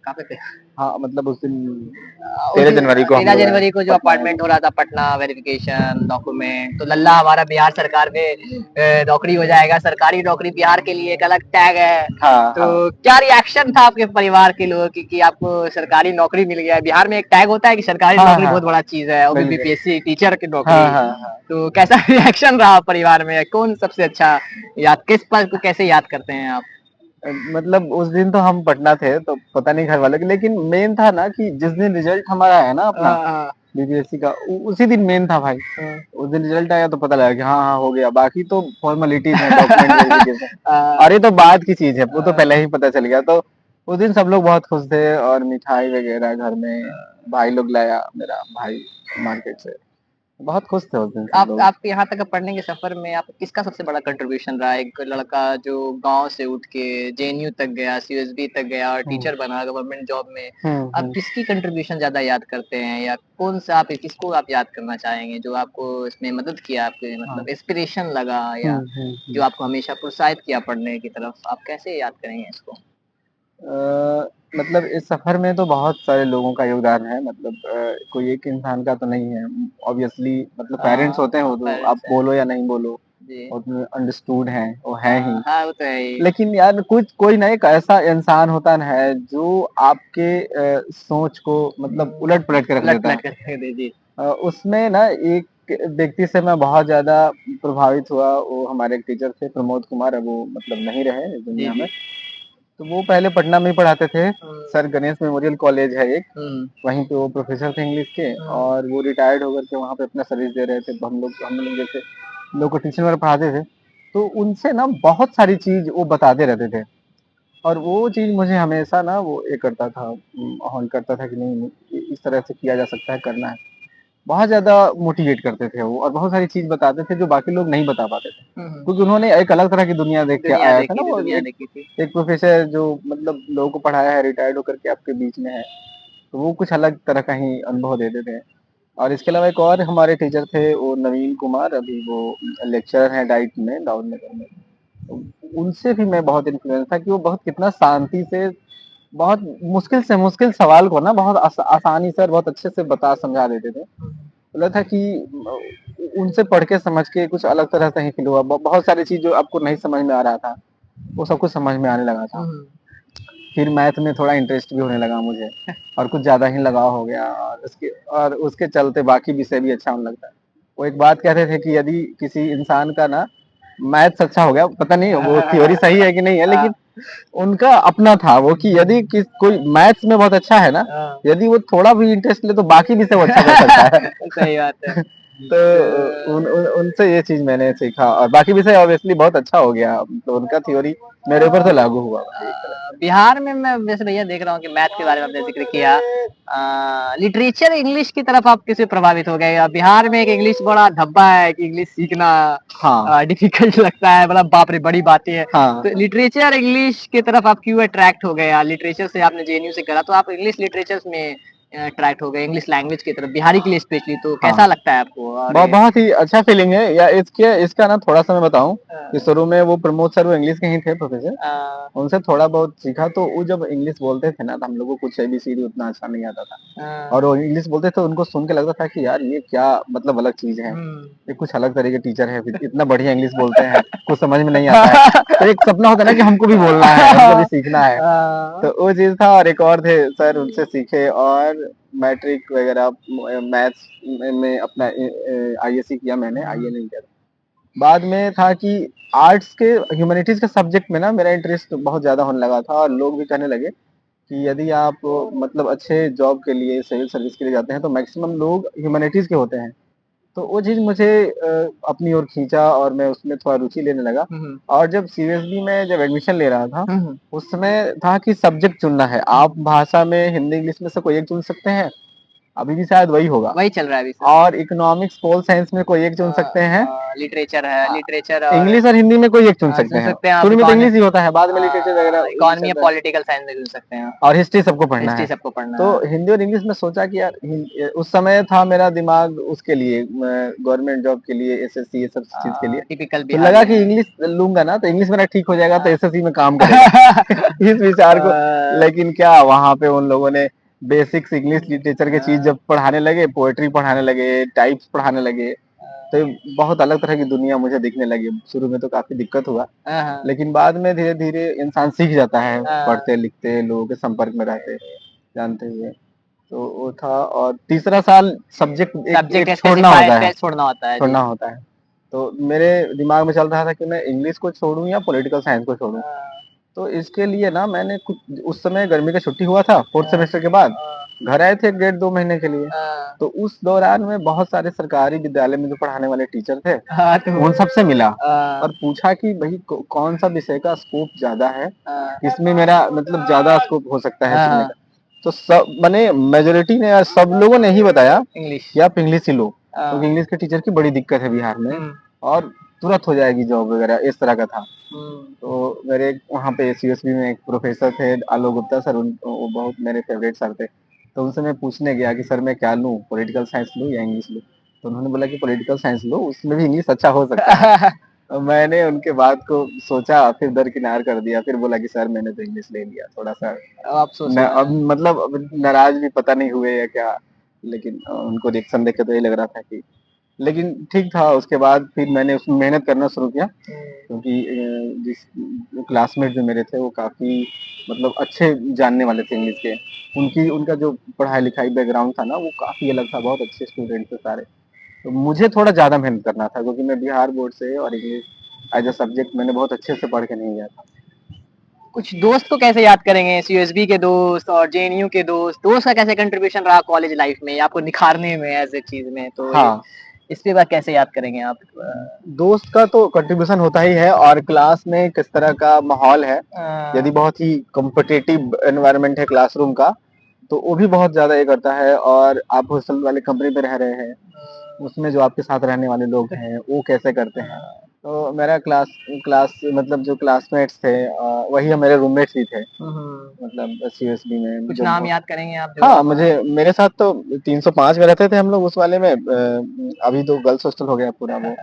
काफी पे हाँ, मतलब उस दिन उस 13 दिन जनवरी को हम 13 लोग आए जनवरी को जो पटना आए अपॉइंटमेंट थे। हो रहा था पटना वेरिफिकेशन डॉक्यूमेंट तो लल्ला हमारा बिहार सरकार में नौकरी हो जाएगा सरकारी नौकरी बिहार के लिए एक अलग टैग है। हाँ, तो हाँ। क्या रिएक्शन था आपके परिवार के लोगों की कि आपको सरकारी नौकरी मिल गया है? बिहार में एक टैग होता है कि सरकारी हाँ, नौकरी हाँ, बहुत बड़ा चीज है वो भी बिल्कुल। बीपीएससी टीचर की हाँ, नौकरी। हाँ, हाँ। तो कैसा रिएक्शन रहा परिवार में कौन सबसे अच्छा याद किस पल को कैसे याद करते हैं आप? मतलब उस दिन तो हम पटना थे तो पता नहीं घर वालों की, लेकिन मेन था ना कि जिस दिन रिजल्ट हमारा है ना अपना हाँ बीपीएससी का उसी दिन मेन था भाई। हाँ उस दिन रिजल्ट आया तो पता लगा कि हाँ हाँ हो गया, बाकी तो फॉर्मेलिटीज हैं, डॉक्यूमेंट वेरिफिकेशन हाँ और ये तो बाद की चीज है, वो तो पहले ही पता चल गया। तो उस दिन सब लोग बहुत खुश थे और मिठाई वगैरह घर में भाई लोग लाया, मेरा भाई मार्केट से, बहुत खुश थे उस दिन सब आप लोग। आपके यहाँ तक पढ़ने के सफर में आप किसका सबसे बड़ा कंट्रीब्यूशन रहा? एक लड़का जो गांव से उठ के जेएनयू तक गया, सीएसबी तक गया और हम्म, टीचर बना गवर्नमेंट जॉब में। आप हम्म। किसकी कंट्रीब्यूशन ज्यादा याद करते हैं या कौन सा आप किसको आप याद करना चाहेंगे जो आपको इसमें मदद किया आपके हाँ। मतलब इंस्पिरेशन लगा हम्म, या हम्म, जो आपको हमेशा प्रोत्साहित किया पढ़ने की तरफ आप कैसे याद करेंगे इसको? मतलब इस सफर में तो बहुत सारे लोगों का योगदान है, मतलब कोई एक इंसान का तो नहीं है। ऑब्वियसली मतलब पेरेंट्स होते हैं, वो तो आप पेरेंट्स है बोलो या नहीं बोलो, जी। वो अंडरस्टूड हैं, वो है ही। हाँ वो तो है ही। लेकिन यार कुछ कोई ना एक ऐसा इंसान होता है जो आपके सोच को मतलब उलट पलट के रख उलट देता है। पलट करके दे जी। उसमें ना एक व्यक्ति से मैं बहुत ज्यादा प्रभावित हुआ, वो हमारे एक टीचर थे प्रमोद कुमार, अब वो मतलब नहीं रहे इस जी दुनिया में। जी। तो वो पहले पटना में ही पढ़ाते थे, हम्म सर गणेश मेमोरियल कॉलेज है एक, हम्म वहीं पे वो प्रोफेसर थे इंग्लिश के, हम्म और वो रिटायर्ड होकर के वहाँ पे अपना सर्विस दे रहे थे। हम लोग जैसे लोग को ट्यूशन वगैरह पढ़ाते थे, तो उनसे ना बहुत सारी चीज वो बताते रहते थे, और वो चीज मुझे हमेशा ना वो ये करता था, हॉल करता था कि नहीं नहीं, इस तरह से किया जा सकता है, करना है। बहुत ज़्यादा मोटिवेट करते थे वो, और बहुत सारी चीज़ बताते थे जो बाकी लोग नहीं बता पाते थे। हम्म। क्योंकि उन्होंने एक अलग तरह की दुनिया देख के दुनिया आया था ना, देखी थी वो दुनिया एक देखी थी। एक प्रोफ़ेसर जो मतलब लोगों को पढ़ाया है, रिटायर्ड होकर के आपके बीच में है, तो वो कुछ अलग तरह का ही अनुभव देते थे। और इसके अलावा एक और हमारे टीचर थे, वो नवीन कुमार, अभी वो लेक्चरर हैं डाइट में, दाऊद नगर में। उनसे भी मैं बहुत इन्फ्लुएंस था कि वो बहुत कितना शांति से, बहुत मुश्किल से मुश्किल सवाल को ना बहुत आसानी से और बहुत अच्छे से बता समझा देते थे। लगा था कि उनसे पढ़ के समझ के कुछ अलग तरह से ही फील हुआ। बहुत सारी चीज जो आपको नहीं समझ में आ रहा था, वो सब कुछ समझ में आने लगा था। हम्म। फिर मैथ में थोड़ा इंटरेस्ट भी होने लगा मुझे, और कुछ ज्यादा ही लगाव हो गया, और उसके चलते बाकी विषय भी अच्छा होने लगता है। वो एक बात कहते थे कि यदि किसी इंसान का ना मैथ्स अच्छा हो गया, पता नहीं वो थ्योरी सही है कि नहीं है, लेकिन उनका अपना था वो कि यदि कोई मैथ्स में बहुत अच्छा है ना, हाँ। यदि वो थोड़ा भी इंटरेस्ट ले तो बाकी भी सब अच्छा कर सकता है। सही बात है। तो उनसे ये चीज मैंने सीखा, और बाकी विषय ऑब्वियसली बहुत अच्छा हो गया, तो उनका थ्योरी मेरे ऊपर तो लागू हुआ भाई एक तरह से। बिहार में मैं वैसे भैया देख रहा हूँ कि मैथ के बारे में आपने जिक्र किया लिटरेचर इंग्लिश की तरफ आप किसे प्रभावित हो गए? बिहार में एक इंग्लिश बड़ा धब्बा है कि इंग्लिश सीखना हाँ, डिफिकल्ट लगता है बड़ा बाप रे बड़ी बातें हैं। हाँ। तो लिटरेचर इंग्लिश की तरफ आप क्यों अट्रैक्ट हो गए? लिटरेचर से आपने जेएनयू से करा तो आप इंग्लिश लिटरेचर में अट्रैक्ट हो गए इंग्लिश लैंग्वेज की तरफ बिहारी के लिए स्पेशली तो कैसा हाँ, लगता है आपको? और बहुत ही अच्छा फीलिंग है। या इसका ना थोड़ा सा मैं बताऊं कि शुरू में वो प्रमोद सर वो इंग्लिश के ही थे प्रोफेसर, अ, उनसे थोड़ा बहुत सीखा। तो वो जब इंग्लिश बोलते थे ना, तो हम लोगों को कुछ एबीसीडी उतना अच्छा नहीं आता था, अ, और वो इंग्लिश बोलते थे, उनको सुन के लगता था कि यार ये क्या मतलब अलग चीज है, हम्म। ये कुछ अलग तरह के टीचर है, इतना बढ़िया इंग्लिश बोलते हैं, कुछ समझ में नहीं आता है। तो एक सपना होता है ना कि हमको भी बोलना है, हमको भी सीखना है। तो वो चीज था, और एक और थे सर, उनसे सीखे, और मैट्रिक वगैरह मैथ्स में अपना आईएससी किया मैंने, आईए नहीं किया। बाद में था कि आर्ट्स के ह्यूमैनिटीज के सब्जेक्ट में ना मेरा इंटरेस्ट बहुत ज्यादा होने लगा था, और लोग भी कहने लगे कि यदि आप मतलब अच्छे जॉब के लिए, सिविल सर्विस के लिए जाते हैं, तो मैक्सिमम लोग ह्यूमैनिटीज के होते हैं। तो वो चीज मुझे अपनी ओर खींचा, और मैं उसमें थोड़ा रुचि लेने लगा। हम्म और जब सीरियसली में जब एडमिशन ले रहा था, हम्म उस समय था कि सब्जेक्ट चुनना है, आप भाषा में हिंदी इंग्लिश में से कोई एक चुन सकते हैं, अभी भी शायद वही होगा। वही चल रहा है अभी सर। और इकोनॉमिक्स, पोल साइंस में कोई एक चुन सकते हैं। लिटरेचर है, लिटरेचर और इंग्लिश और हिंदी में कोई एक चुन सकते चुन हैं। सकते हैं आप। शुरू में तो इंग्लिश ही होता है, बाद में लिटरेचर वगैरह इकोनॉमी या पॉलिटिकल साइंस में चुन सकते हैं, और हिस्ट्री सबको पढ़ना हिस्ट्री है। सबको पढ़ना तो है। हिंदी और इंग्लिश में सोचा कि यार उस समय था मेरा दिमाग उसके लिए, गवर्नमेंट जॉब के लिए, एसएससी, ये सब चीज के लिए। टिपिकल तो लगा कि इंग्लिश लूंगा ना तो इंग्लिश मेरा ठीक हो जाएगा तो एसएससी में काम करेगा इस विचार को। लेकिन क्या वहां पे उन लोगों ने बेसिक्स इंग्लिश लिटरेचर के चीज जब पढ़ाने लगे, पोएट्री पढ़ाने लगे, टाइप्स पढ़ाने लगे, तो बहुत अलग तरह की दुनिया मुझे दिखने लगी। शुरू में तो काफी दिक्कत हुआ, लेकिन बाद में धीरे धीरे इंसान सीख जाता है, पढ़ते लिखते लोगों के संपर्क में रहते जानते हुए। तो वो था। और तीसरा साल सब्जेक्ट एक छोड़ना होता है। तो मेरे दिमाग में चल रहा था कि मैं इंग्लिश को छोड़ूं या पॉलिटिकल साइंस को छोड़ूं। तो इसके लिए ना मैंने कुछ, उस समय गर्मी का छुट्टी हुआ था 4th सेमेस्टर के बाद, घर आए थे 1.5-2 महीने के लिए। तो उस दौरान में बहुत सारे सरकारी विद्यालय में जो पढ़ाने वाले टीचर थे उन सबसे मिला और पूछा कि भाई कौन सा विषय का स्कोप ज्यादा है, इसमें मेरा मतलब ज्यादा स्कोप हो सकता है सीखने का। तो सब मैंने मेजोरिटी ने, सब लोगों ने ही बताया कि आप इंग्लिश ही लो, क्योंकि इंग्लिश के टीचर की बड़ी दिक्कत है बिहार में और तुरंत हो जाएगी जॉब वगैरह, इस तरह का था। तो मेरे वहाँ पे सीएसबी में एक प्रोफेसर थे आलोक गुप्ता सर, वो बहुत मेरे फेवरेट सर थे। तो उनसे मैं पूछने गया कि सर मैं क्या लूँ, पॉलिटिकल साइंस लूँ या इंग्लिश लूँ। तो उन्होंने बोला कि पॉलिटिकल साइंस लो, उसमें भी इंग्लिश अच्छा हो सकता है। तो मैंने उनके बात को सोचा, फिर दरकिनार कर दिया, फिर बोला कि सर मैंने तो इंग्लिश ले लिया थोड़ा सा। अब मतलब अब नाराज भी पता नहीं हुए या क्या, लेकिन उनको रिएक्शन देख के तो ये लग रहा था कि, लेकिन ठीक था। उसके बाद फिर मैंने उसमें मेहनत करना शुरू किया, क्योंकि जिस क्लासमेट जो मेरे थे वो काफी मतलब अच्छे जानने वाले थे इंग्लिश के। उनका जो पढ़ाई लिखाई बैकग्राउंड था ना वो काफी अलग था, बहुत अच्छे स्टूडेंट थे सारे। तो मुझे थोड़ा ज्यादा मेहनत करना था, क्योंकि मैं बिहार बोर्ड से और इंग्लिश एज अ सब्जेक्ट मैंने बहुत अच्छे से पढ़ के नहीं गया था। कुछ दोस्त को कैसे याद करेंगे, सीयूएसबी के दोस्त और जेएनयू के दोस्त का कैसे कंट्रीब्यूशन रहा कॉलेज लाइफ में आपको निखारने में एज ए चीज में, तो हाँ। इसके बाद कैसे याद करेंगे आप? दोस्त का तो कंट्रीब्यूशन होता ही है, और क्लास में किस तरह का माहौल है, यदि बहुत ही कॉम्पिटिटिव एनवायरनमेंट है क्लासरूम का तो वो भी बहुत ज्यादा ये करता है। और आप हॉस्टल वाले कमरे में रह रहे हैं, उसमें जो आपके साथ रहने वाले लोग हैं वो कैसे करते हैं। तो मेरा क्लास मतलब जो क्लासमेट्स थे वही मेरे रूममेट्स भी थे, मतलब सीएसबी में। कुछ नाम याद करेंगे आप? हाँ, मुझे मेरे साथ तो 305 में रहते थे हम लोग उस वाले में। अभी तो गर्ल्स हॉस्टल हो गया पूरा वो।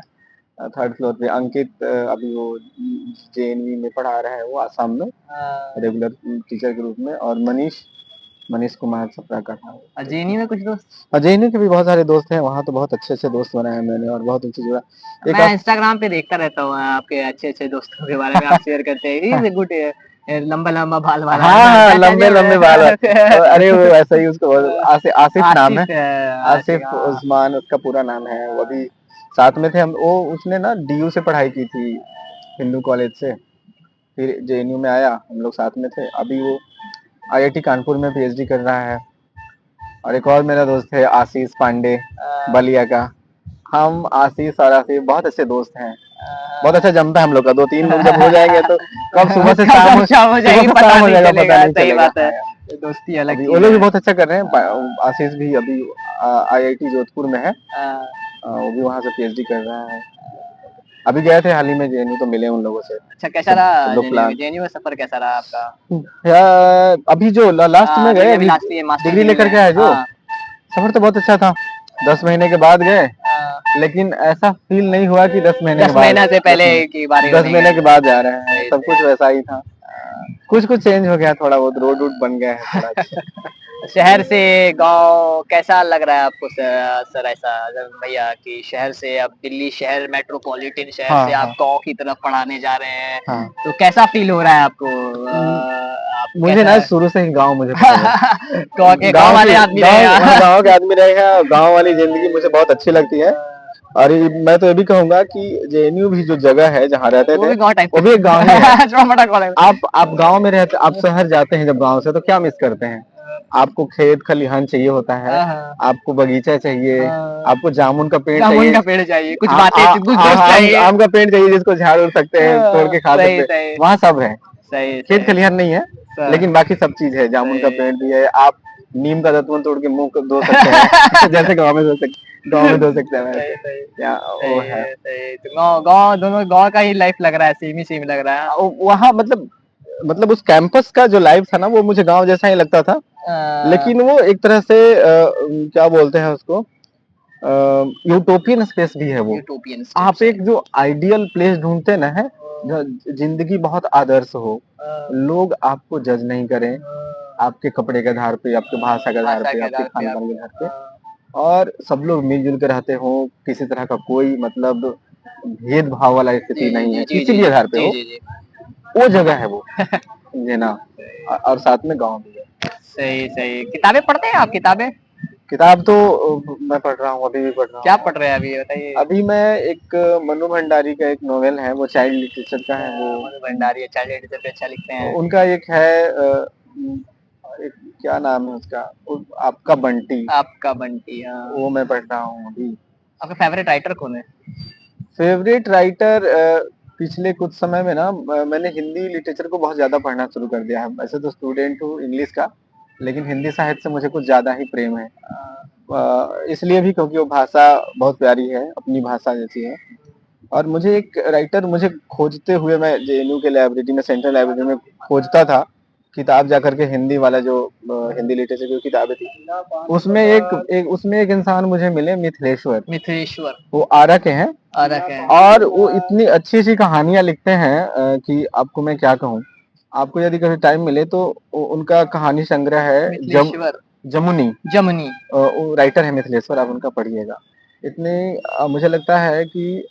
3rd फ्लोर पे अंकित, अभी वो जेएनवी में पढ़ा रहा है, वो आसाम में रेगुलर टीचर के रूप में। और मनीष कुमार छपरा का था। जेएनयू में कुछ दोस्त? जेएनयू के भी बहुत सारे दोस्त हैं, वहाँ तो बहुत अच्छे दोस्त बनाए हैं मैंने और बहुत उनसे जुड़ा। मैं इंस्टाग्राम पे देखता रहता हूँ आपके अच्छे दोस्तों के बारे में, आप शेयर करते हैं। गुड, लंबा बाल वाला। हाँ, लंबे बाल। अरे वो ऐसा ही, उसको आसिफ नाम है, आसिफ उस्मान उसका पूरा नाम है। वो भी साथ में थे हम। वो उसने ना डीयू से पढ़ाई की थी, हिंदू कॉलेज से, फिर जेएनयू में आया, हम लोग साथ में थे। अभी वो आईआईटी कानपुर में पीएचडी कर रहा है। और एक और मेरा दोस्त है आशीष पांडे, बलिया का। हम आशीष और आशीष बहुत अच्छे दोस्त हैं, बहुत अच्छा जमता है हम लोग का। 2-3 लोग जब हो जाएंगे तो कब सुबह से शाम हो जाएगी पता नहीं चलेगा। सही बात है, दोस्ती अलग। वो लोग भी बहुत अच्छा कर रहे हैं। आशीष भी अभी आईआईटी जोधपुर में है, वो भी वहाँ से पीएचडी कर रहा है। अभी गए थे हाल ही में जेएनयू, तो मिले उन लोगों से। अच्छा, कैसा रहा जेएनयू में सफर, कैसा रहा आपका? अभी जो लास्ट में गए, डिग्री लेकर के आए जो, सफर तो बहुत अच्छा था। 10 महीने के बाद गए, लेकिन ऐसा फील नहीं हुआ कि 10 महीने के बाद, 10 महीने से पहले की बात, 10 महीने के बाद जा रहे हैं। सब कुछ वैसा ही था, कुछ चेंज हो गया, थोड़ा बहुत रोड बन गया है थोड़ा अच्छा। शहर से गांव कैसा लग रहा है आपको सर ऐसा भैया कि शहर से अब दिल्ली शहर मेट्रोपॉलिटन शहर से आप गांव की तरफ पढ़ाने जा रहे हैं, तो कैसा फील हो रहा है आपको? मुझे ना शुरू से ही गांव मुझे गांव वाले आदमी रहे हैं, गांव के आदमी रहे हैं, गांव वाली जिंदगी मुझे बहुत अच्छी लगती है। और मैं तो ये भी कहूंगा कि जेएनयू भी जो जगह है जहाँ रहते थे वो भी एक गाँव ही है। आप गाँव में रहते, आप शहर जाते हैं जब गाँव से, तो क्या मिस करते हैं? आपको खेत खलिहान चाहिए होता है, आपको बगीचा चाहिए, आपको जामुन का पेड़ चाहिए, कुछ बातें, कुछ दोस्त चाहिए, आम का पेड़ चाहिए जिसको झाड़ उड़ सकते हैं, तोड़ के खा सकते हैं। वहाँ सब है, खेत खलिहान नहीं है लेकिन बाकी सब चीज है। जामुन का पेड़ भी है, आप नीम का दतवन तोड़ के मुंह को धो सकते हैं जैसे गाँव में धो सकते हैं सही वैसे। सही या वो है सही तो गाँव गाँव दोनों गाँव का ही लाइफ लग रहा है, सेम ही सेम लग रहा है। वहाँ मतलब उस कैंपस का जो लाइफ था ना वो मुझे गांव जैसा ही लगता था, लेकिन वो एक तरह से क्या बोलते हैं उसको, यूटोपियन स्पेस भी है वो। यूटोपियन आप एक जो आइडियल प्लेस ढूंढते ना है, जिंदगी बहुत आदर्श हो, लोग आपको जज नहीं करें आपके कपड़े के आधार पे, आपके भाषा के आधार पे, आपके खान पान के आधार पे, और सब लोग मिलजुल के रहते हो, किसी तरह का कोई मतलब भेदभाव वाला स्थिति नहीं है, किसी भी आधार पे हो, वो जगह है वो समझे ना। और साथ में गाँव भी है। सही सही। किताबें पढ़ते हैं आप? किताबें किताब तो मैं पढ़ रहा हूँ, अभी भी पढ़ रहा हूँ। क्या पढ़ रहे हैं अभी बताइए? अभी मैं एक मनु भंडारी का एक नोवेल है, वो चाइल्ड लिटरेचर का है। वो मनु भंडारी चाइल्ड लिटरेचर पे अच्छा लिखते हैं। उनका एक है एक क्या नाम है उसका, आपका बंटी। आपका बंटी, हाँ। वो मैं पढ़ रहा हूँ अभी। आपका फेवरेट राइटर कौन है? फेवरेट राइटर पिछले कुछ समय में ना मैंने हिंदी लिटरेचर को बहुत ज्यादा पढ़ना शुरू कर दिया है। वैसे तो स्टूडेंट हूँ इंग्लिश का, लेकिन हिंदी साहित्य से मुझे कुछ ज्यादा ही प्रेम है। इसलिए भी क्योंकि वो भाषा बहुत प्यारी है, अपनी भाषा जैसी है। और मुझे एक राइटर, मुझे खोजते हुए मैं जेएनयू के लाइब्रेरी में, सेंट्रल लाइब्रेरी में खोजता था किताब जाकर के, हिंदी वाला जो हिंदी लिटरेचर की किताबें थी, उसमें एक इंसान मुझे मिले, मिथिलेश्वर। मिथिलेश्वर वो आरा के हैं, और वो इतनी अच्छी सी कहानियां लिखते हैं कि आपको मैं क्या कहूँ। आपको यदि कभी टाइम मिले तो उनका कहानी संग्रह है जमुनी। वो राइटर है मिथिलेश्वर, आप उनका पढ़िएगा। इतने मुझे लगता है कि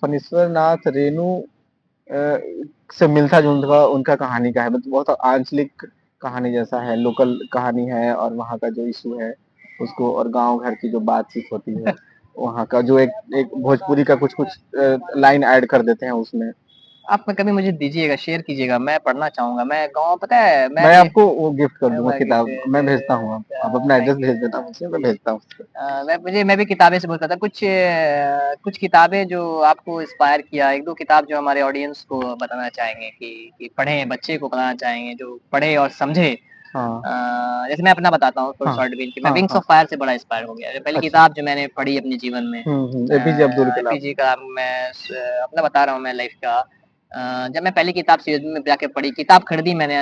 फणीश्वर नाथ रेणु से मिलता जुलता उनका कहानी का है, मतलब बहुत आंचलिक कहानी जैसा है, लोकल कहानी है, और वहाँ का जो इशू है उसको, और गांव घर की जो बातचीत होती है वहाँ का, जो एक भोजपुरी का कुछ कुछ लाइन ऐड कर देते हैं उसमें। आप कभी मुझे दीजिएगा, शेयर कीजिएगा, मैं पढ़ना चाहूंगा। मैं गाँव, पता है मैं आपको वो गिफ्ट कर दूंगा किताब, मैं भेजता हूँ, आप अपना एड्रेस भेज देना मुझे, मैं भेजता हूँ। मैं भी किताबें से बोलता था, कुछ किताबें जो आपको इंस्पायर किया, एक दो किताब जो हमारे ऑडियंस को बताना चाहेंगे कि पढ़े, बच्चे को बताना चाहेंगे जो पढ़े और समझे। जैसे मैं अपना बताता हूँ शॉर्ट बीन की, मैं विंग्स ऑफ फायर से बड़ा इंस्पायर हो गया। पहली किताब जो मैंने पढ़ी अपने जीवन में, एपीजे अब्दुल कलाम। एपीजे का, मैं अपना बता रहा हूँ मैं लाइफ का। जब मैं पहली किताब सीरीज में जाके पढ़ी, किताब खरीदी मैंने,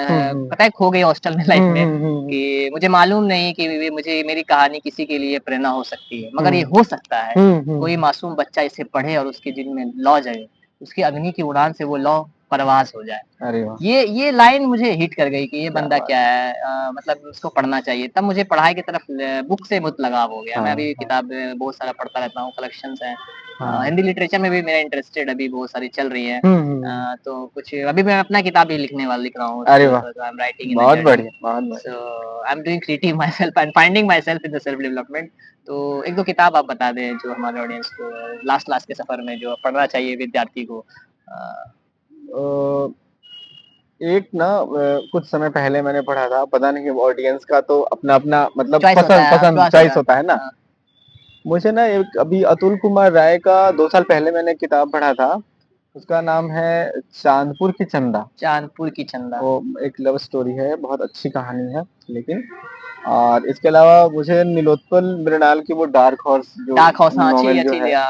पता है खो गई हॉस्टल में लाइफ में, कि मुझे मालूम नहीं कि मुझे मेरी कहानी किसी के लिए प्रेरणा हो सकती है, मगर ये हो सकता है। कोई मासूम बच्चा इसे पढ़े और उसके दिल में लौ जगे, उसकी अग्नि की उड़ान से वो लौ परवास हो जाए। अरे वाह, ये लाइन मुझे हिट कर गई कि ये बंदा क्या है, मतलब उसको पढ़ना चाहिए। तब मुझे पढ़ाई की तरफ बुक से बहुत लगाव हो गया। मैं अभी किताब बहुत सारा पढ़ता रहता हूँ, कलेक्शंस हैं। हिंदी लिटरेचर में भी मेरा इंटरेस्टेड अभी बहुत सारी चल रही है। तो कुछ अभी मैं अपना किताब भी लिख रहा हूँ। अरे वाह, आई एम राइटिंग इन बहुत बढ़िया, बहुत बढ़िया। So I am doing creative myself and finding myself in the self development. तो एक दो किताब आप बता दें जो हमारे ऑडियंस को लास्ट के सफर में जो पढ़ना चाहिए विद्यार्थी को। एक ना कुछ समय पहले मैंने पढ़ा था, पता नहीं ऑडियंस का तो अपना अपना मतलब चॉइस होता है ना। मुझे ना एक अभी अतुल कुमार राय का 2 साल पहले मैंने किताब पढ़ा था, उसका नाम है चांदपुर की चंदा। चांदपुर की चंदा, वो एक लव स्टोरी है, बहुत अच्छी कहानी है लेकिन। और इसके अलावा मुझे नीलोत्पल मृणाल की वो डार्क हॉर्स नॉवेल जो है,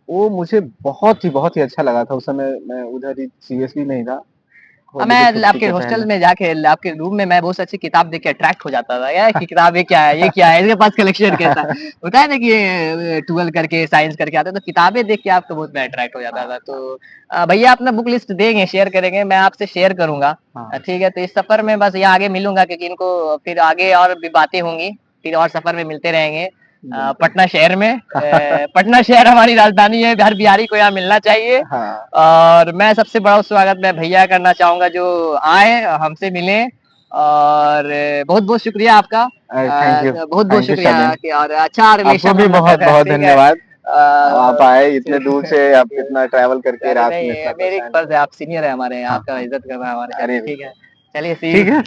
वो मुझे बहुत ही अच्छा लगा था। उस समय मैं उधर ही सीरियसली नहीं था, मैं आपके हॉस्टल में जाके आपके रूम में मैं बहुत अच्छी किताब देख के अट्रैक्ट हो जाता था। यार किताब ये क्या है, ये क्या है, इसके पास कलेक्शन कैसा होता है ना कि 12 करके साइंस करके आते, तो किताबें देख के आपको बहुत मैं अट्रैक्ट हो जाता था। तो भैया अपना बुक लिस्ट देंगे, शेयर करेंगे, मैं आपसे शेयर करूंगा। ठीक है, तो इस सफर में बस यहाँ आगे मिलूंगा, क्योंकि इनको फिर आगे और भी बातें होंगी, फिर और सफर में मिलते रहेंगे। पटना शहर में पटना शहर हमारी राजधानी है, हर बिहारी को यहाँ मिलना चाहिए। और मैं सबसे बड़ा स्वागत मैं भैया करना चाहूंगा जो आए हमसे मिले। और बहुत बहुत शुक्रिया आपका, बहुत बहुत शुक्रिया कि और अच्छा रिलेशन। आपको भी बहुत बहुत धन्यवाद, आप आए इतने दूर से, आप इतना ट्रैवल करके रात में। मेरी फर्ज है, आप सीनियर है हमारे, आपका इज्जत करना हमारे। ठीक है, चलिए ठीक है।